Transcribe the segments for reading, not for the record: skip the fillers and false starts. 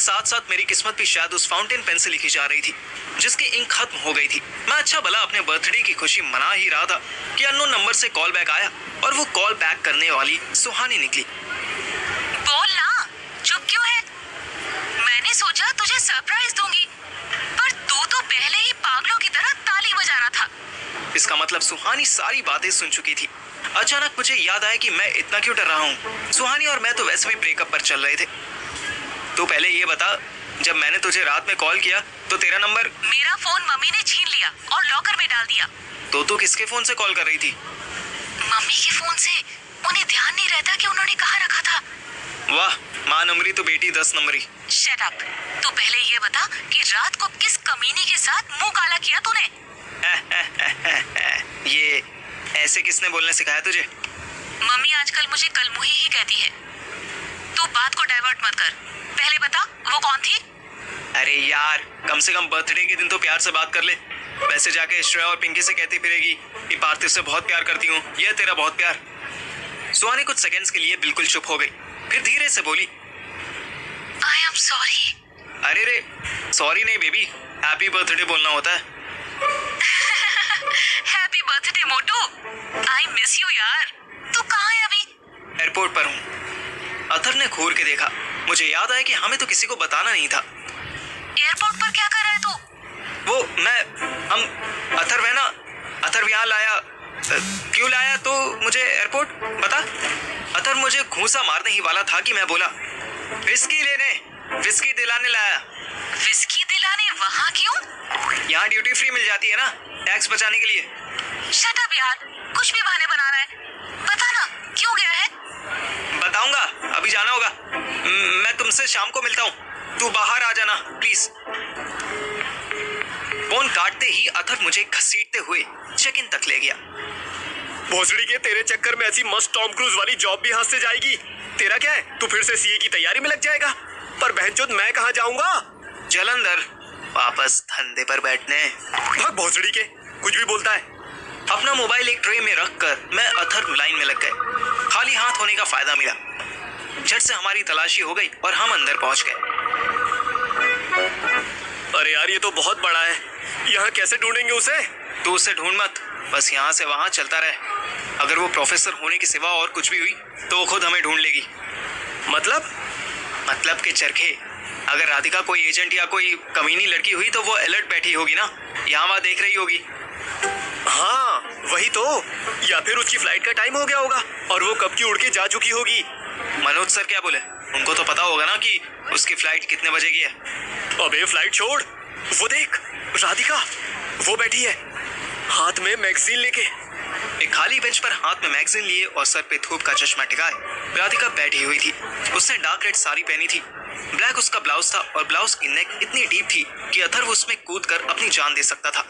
साथ साथ मेरी किस्मत भी शायद उस फाउंटेन पेन से लिखी जा रही थी जिसकी इंक खत्म हो गई थी। मैं अच्छा भला अपने बर्थडे की खुशी मना ही रहा था कि अननोन नंबर से कॉल बैक आया और वो कॉल बैक करने वाली सुहानी निकली। बोल ना, चुप क्यों है? मैंने सोचा तुझे सरप्राइज दूंगी, पर तू तो पहले ही पागलों की तरह ताली बजा रहा था। इसका मतलब सुहानी सारी बातें सुन चुकी थी। अचानक मुझे याद आया कि मैं इतना क्यों डर रहा हूँ। सुहानी और मैं तो वैसे भी ब्रेकअप पर चल रहे थे। तो पहले ये बता, जब मैंने तुझे रात में कॉल किया तो तेरा नंबर? मेरा फोन मम्मी ने छीन लिया और लॉकर में डाल दिया। तो तू किसके फोन से कॉल कर रही थी? मम्मी के फोन से। उन्हें ध्यान नहीं रहता कि उन्होंने कहाँ रखा था। वाह, माँ नंबरी तो बेटी 10 नंबरी। Shut up. तू पहले ये बता कि रात को किस कमीनी के साथ मुंह काला किया तूने? ये ऐसे किसने बोलने सिखाया तुझे? मम्मी आजकल मुझे कलमुही ही कहती है। तू बात को डाइवर्ट मत कर, पहले बता वो कौन थी? अरे यार, कम से कम बर्थडे के दिन तो प्यार से बात कर ले। वैसे जाके श्रेया और पिंकी से कहती फिरेगी कि पार्थिव से बहुत प्यार करती हूँ, ये तेरा बहुत प्यार। सुहानी कुछ सेकंड्स के लिए बिल्कुल चुप हो गई, फिर धीरे से बोली, आई एम सॉरी। अरे रे, सॉरी नहीं बेबी, हैप्पी बर्थडे बोलना होता है। Happy birthday Motu, I miss you यार। तू कहाँ है अभी? एयरपोर्ट पर हूँ। अथर ने घूर के देखा। मुझे याद आया कि हमें तो किसी को बताना नहीं था। एयरपोर्ट पर क्या कर रहा है तू? अथर है ना, अथर यहाँ लाया। क्यों लाया तो मुझे एयरपोर्ट बता। अथर मुझे घूंसा मारने ही वाला था कि मैं बोला, विस्की दिलाने लाया। विस्की दिलाने वहाँ क्यों? यहाँ ड्यूटी फ्री मिल जाती है ना, टैक्स बचाने के लिए। शट अप यार, कुछ भी बहाने बना रहा है। बता ना, क्यों गया है? बताऊंगा, अभी जाना होगा। मैं तुमसे शाम को मिलता हूँ, तू बाहर आ जाना प्लीज। फोन काटते ही अथर मुझे घसीटते हुए चेक इन तक ले गया। भोसड़ी के तेरे चक्कर में ऐसी मस्त टॉम क्रूज वाली जॉब भी हाथ से जाएगी। तेरा क्या है, तू फिर से सीए की तैयारी में लग जाएगा। पर बहनचोद मैं कहाँ जाऊंगा? जलंधर, वापस धंधे पर बैठने। भाग भोसड़ी के, कुछ भी बोलता है। अपना मोबाइल एक ट्रे में रखकर मैं अथर लाइन में लग गए। खाली हाथ होने का फायदा मिला। झट से हमारी तलाशी हो गई और हम अंदर पहुंच गए। अरे यार, ये तो बहुत बड़ा है, यहाँ कैसे ढूंढेंगे उसे? तू उसे ढूंढ मत, बस यहाँ से वहाँ चलता रहे। अगर वो प्रोफेसर होने के सिवा और कुछ भी हुई तो वो खुद हमें ढूंढ लेगी। मतलब के चरखे, अगर राधिका कोई एजेंट या कोई कमीनी लड़की हुई तो वो अलर्ट बैठी होगी ना, यहाँ वहाँ देख रही होगी। हाँ वही तो, या फिर उसकी फ्लाइट का टाइम हो गया होगा और वो कब की उड़ के जा चुकी होगी। मनोज सर क्या बोले? उनको तो पता होगा ना कि उसकी फ्लाइट कितने बजे की है। अबे फ्लाइट छोड़, वो देख राधिका, वो बैठी है हाथ में मैगजीन लेके। एक खाली बेंच पर हाथ में मैगजीन लिए और सर पे धूप का चश्मा टिकाए राधिका बैठी हुई थी। उसने डार्क रेड साड़ी पहनी थी, ब्लैक उसका ब्लाउज था और ब्लाउज की नेक इतनी डीप थी कि अथर वो उसमें कूदकर अपनी जान दे सकता था।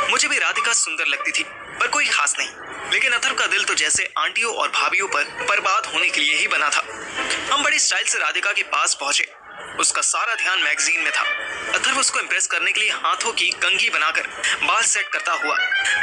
मुझे भी राधिका सुंदर लगती थी, पर कोई खास नहीं। लेकिन अथर का दिल तो जैसे आंटियों और भाभीयों पर बर्बाद होने के लिए ही बना था। हम बड़ी स्टाइल से राधिका के पास पहुंचे। उसका सारा ध्यान मैगजीन में था। अथर्व उसको इम्प्रेस करने के लिए हाथों की कंघी बनाकर बाल सेट करता हुआ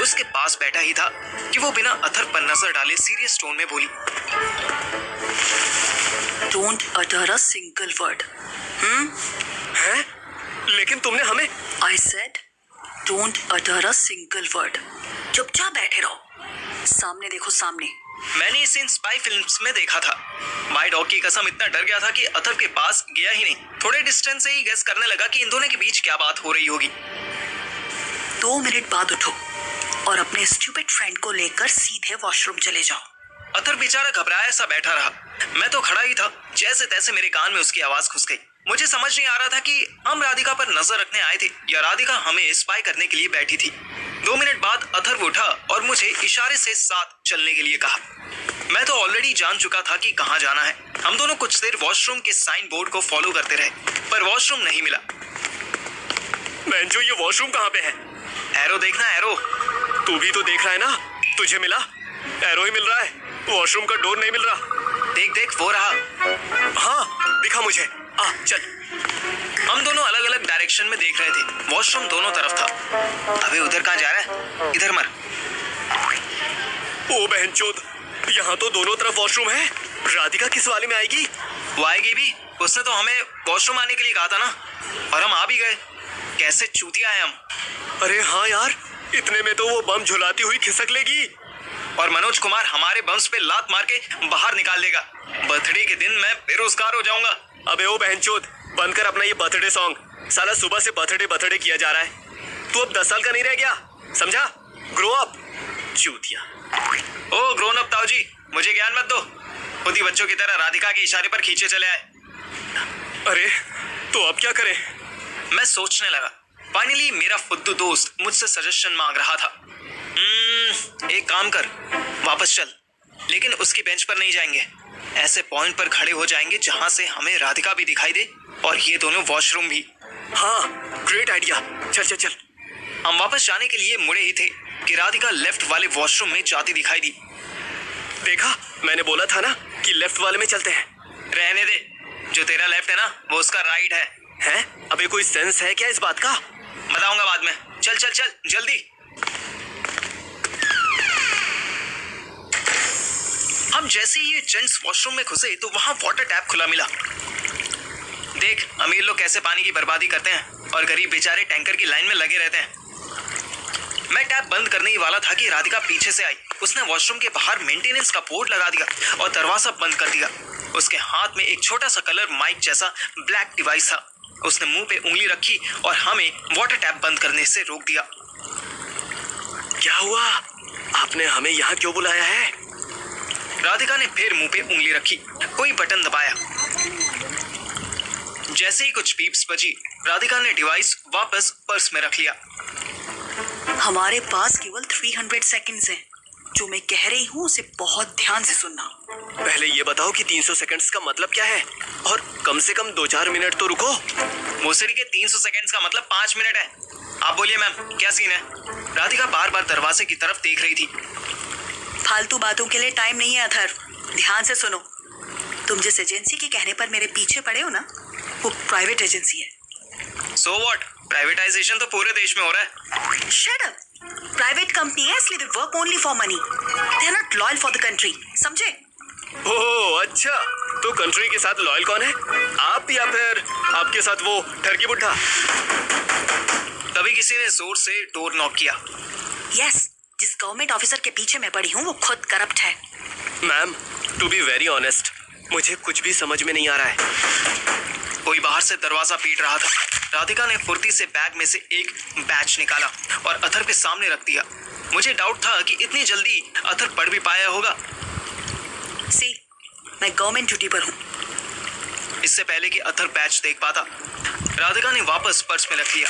उसके पास बैठा ही था कि वो बिना अथर्व पर नजर डाले सीरियस टोन में बोली, don't utter a single word. हैं? लेकिन तुमने हमें। I said don't utter a single word. चुपचाप बैठे रहो, सामने देखो सामने। मैंने इसे इन स्पाई फिल्म्स में देखा था। माय डॉग की कसम इतना डर गया था कि अथर्व के पास गया ही नहीं। थोड़े डिस्टेंस से ही गेस करने लगा कि इन दोनों के बीच क्या बात हो रही होगी। 2 मिनट बाद उठो और अपने स्टूपिड फ्रेंड को लेकर सीधे वॉशरूम चले जाओ। अथर्व बेचारा घबराया सा बैठा रहा। मैं तो खड़ा ही था। जैसे तैसे मेरे कान में उसकी आवाज घुस गई। मुझे समझ नहीं आ रहा था कि हम राधिका पर नजर रखने आए थे या राधिका हमें स्पाई करने के लिए बैठी थी। 2 मिनट बाद अथर्व उठा और मुझे इशारे से साथ चलने के लिए कहा। मैं तो ऑलरेडी जान चुका था कि कहाँ जाना है। हम दोनों कुछ देर वॉशरूम के साइन बोर्ड को फॉलो करते रहे, पर वॉशरूम नहीं मिला। बेंचो, ये वॉशरूम कहाँ पे है? एरो देखना, एरो। तू भी तो देख रहा है ना, तुझे मिला? एरो ही मिल रहा है, वॉशरूम का डोर नहीं मिल रहा। देख वो रहा। हाँ दिखा मुझे, आ चल। हम दोनों अलग अलग डायरेक्शन में देख रहे थे। वॉशरूम दोनों तरफ था। अबे उधर कहाँ जा रहा है? इधर मर। ओ बहनचोद, यहाँ तो दोनों तरफ वॉशरूम है। राधिका किस वाले में आएगी? वो आएगी भी, उसने तो हमें वॉशरूम आने के लिए कहा था ना, और हम आ भी गए। कैसे चूतिया है हम। अरे हाँ यार, इतने में तो वो बम झुलाती हुई खिसक लेगी और मनोज कुमार हमारे बम्स पे लात मार के बाहर निकाल देगा। बर्थडे के दिन मैं बेरोजगार हो जाऊंगा। अबे ओ बहनचोद, बंद कर अपना ये बर्थडे सॉन्ग। साला सुबह से बर्थडे किया जा रहा है। तू अब 10 साल का नहीं रह गया, समझा? ग्रो अप चूतिया। ओ ग्रोन अप ताऊ जी, मुझे ज्ञान मत दो। खुद ही बच्चों की तरह राधिका के इशारे पर खींचे चले आए। अरे तो अब क्या करें? मैं सोचने लगा। फाइनली मेरा फुद्दू दोस्त मुझसे सजेशन मांग रहा था। एक काम कर, वापस चल, लेकिन उसकी बेंच पर नहीं जाएंगे। ऐसे पॉइंट पर खड़े हो जाएंगे जहां से हमें राधिका भी दिखाई दे और ये दोनों वॉशरूम भी। हाँ, ग्रेट आइडिया। चल चल चल। हम वापस जाने के लिए मुड़े ही थे कि राधिका लेफ्ट वाले वॉशरूम में जाती दिखाई दी। देखा, मैंने बोला था ना कि लेफ्ट वाले में चलते हैं। रहने दे, जो तेरा लेफ्ट है ना वो उसका राइट है। हैं? अबे कोई सेंस है क्या इस बात का? बताऊंगा बाद में। चल चल चल जल्दी। हम जैसे ही ये जेंट्स वॉशरूम में घुसे तो वहां वाटर टैप खुला मिला। देख, अमीर लोग कैसे पानी की बर्बादी करते हैं और गरीब बेचारे टैंकर की लाइन में लगे रहते हैं। मैं टैप बंद करने ही वाला था कि राधिका पीछे से आई। उसने वॉशरूम के बाहर मेंटेनेंस का बोर्ड लगा दिया और दरवाजा बंद कर दिया। उसके हाथ में एक छोटा सा कलर माइक जैसा ब्लैक डिवाइस था। उसने मुंह पे उंगली रखी और हमें वाटर टैप बंद करने से रोक दिया। क्या हुआ? आपने हमें यहाँ क्यों बुलाया है? राधिका ने फिर मुंह पे उंगली रखी, कोई बटन दबाया। जैसे ही कुछ बीप्स बजी, राधिका ने डिवाइस वापस पर्स में रख लिया। हमारे पास केवल 300 सेकंड्स हैं। जो मैं कह रही हूँ उसे बहुत ध्यान से सुनना। पहले ये बताओ कि 300 सेकंड्स का मतलब क्या है, और कम से कम 2-4 मिनट तो रुको। मोसड़ी के 300 सेकंड्स का मतलब 5 मिनट है। आप बोलिए मैम, क्या सीन है? राधिका बार बार दरवाजे की तरफ देख रही थी। फालतू बातों के लिए टाइम नहीं है अथर, ध्यान से सुनो। तुम जिस एजेंसी के कहने पर मेरे पीछे पड़े हो ना, वो प्राइवेट एजेंसी है। So what? प्राइवेटाइजेशन तो पूरे देश में हो रहा है। Shut up. प्राइवेट कंपनी है, इसलिए they work only for money. They are not loyal for the country, समझे? ओह अच्छा, तो कंट्री के साथ लॉयल कौन है, आप या फिर आपके साथ वो ठरकी बुड्ढा? तभी किसी ने जोर से डोर नॉक किया। यस, जिस गवर्नमेंट ऑफिसर के पीछे मैं पड़ी हूँ वो खुद करप्ट है। Ma'am, to be very honest, मुझे कुछ भी समझ में नहीं आ रहा है। कोई बाहर से दरवाजा पीट रहा था। राधिका ने फुर्ती से बैग में से एक बैच निकाला और अथर के सामने रख दिया। मुझे डाउट था कि इतनी जल्दी अथर पढ़ भी पाया होगा। सी, मैं गवर्नमेंट ड्यूटी पर हूँ। इससे पहले कि अथर बैच देख पाता, राधिका ने वापस पर्स में रख लिया।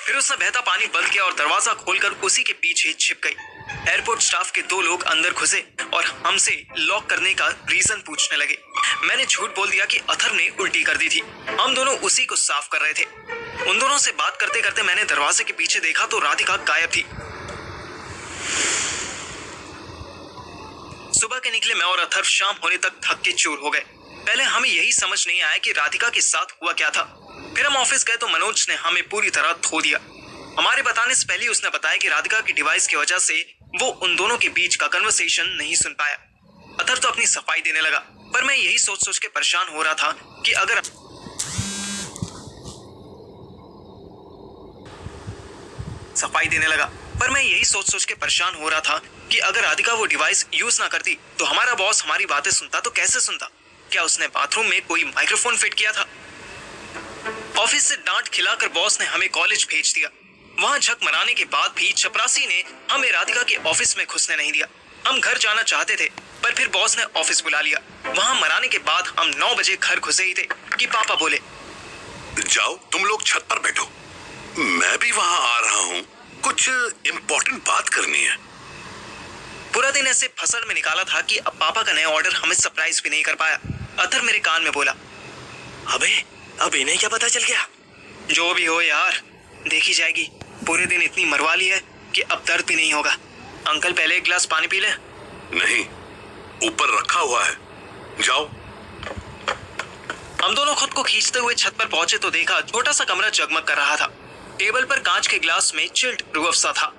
फिर उसने बहता पानी बंद किया और दरवाजा खोलकर उसी के पीछे छिप गई। एयरपोर्ट स्टाफ के 2 लोग अंदर घुसे और हमसे लॉक करने का रीजन पूछने लगे। मैंने झूठ बोल दिया कि अथर ने उल्टी कर दी थी। हम दोनों उसी को साफ कर रहे थे। उन दोनों से बात करते करते मैंने दरवाजे के पीछे देखा तो राधिका गायब थी। सुबह के निकले मैं और अथर शाम होने तक थक के चूर हो गए। पहले हमें यही समझ नहीं आया कि राधिका के साथ हुआ क्या था। फिर हम ऑफिस गए तो मनोज ने हमें पूरी तरह धो दिया। हमारे बताने से पहले उसने बताया कि राधिका की डिवाइस की वजह से वो उन दोनों के बीच का कन्वर्सेशन नहीं सुन पाया। अथर तो अपनी सफाई देने लगा, पर मैं यही सोच सोच के परेशान हो रहा था कि अगर राधिका वो डिवाइस यूज ना करती तो हमारा बॉस हमारी बातें सुनता तो कैसे सुनता? क्या उसने बाथरूम में कोई माइक्रोफोन फिट किया था? ऑफिस से डांट खिलाकर बॉस ने हमें कॉलेज भेज दिया। वहां झक मनाने के बाद भी चपरासी ने हमें राधिका के ऑफिस में घुसने नहीं दिया। हम घर जाना चाहते थे, पर फिर बॉस ने ऑफिस बुला लिया। वहां मनाने के बाद हम 9 बजे घर घुसे ही थे कि पापा बोले, जाओ तुम लोग छत पर बैठो, मैं भी वहां आ रहा हूँ, कुछ इम्पोर्टेंट बात करनी है। पूरा दिन ऐसे फसड़ में निकाला था कि अब पापा का नया ऑर्डर हमें सरप्राइज भी नहीं कर पाया। अथर मेरे कान में बोला, अबे अब इन्हें क्या पता चल गया? जो भी हो यार, देखी जाएगी। पूरे दिन इतनी मरवा ली है कि अब दर्द भी नहीं होगा। अंकल पहले एक गिलास पानी पी ले। नहीं, ऊपर रखा हुआ है, जाओ। हम दोनों खुद को खींचते हुए छत पर पहुंचे तो देखा छोटा सा कमरा जगमग कर रहा था। टेबल पर कांच के गिलास में चिल्ड रूह अफ़ज़ा था।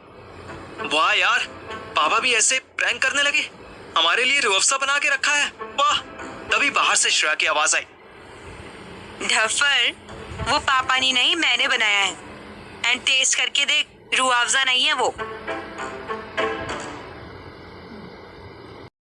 वाह यार, पापा भी ऐसे प्रैंक करने लगे। हमारे लिए रूह अफ़ज़ा बना के रखा है, वाह। बाहर से श्रेया की आवाज आई। धफर, वो पापा ने नहीं मैंने बनाया है। एंड टेस्ट करके देख, रूह अफ़ज़ा नहीं है वो।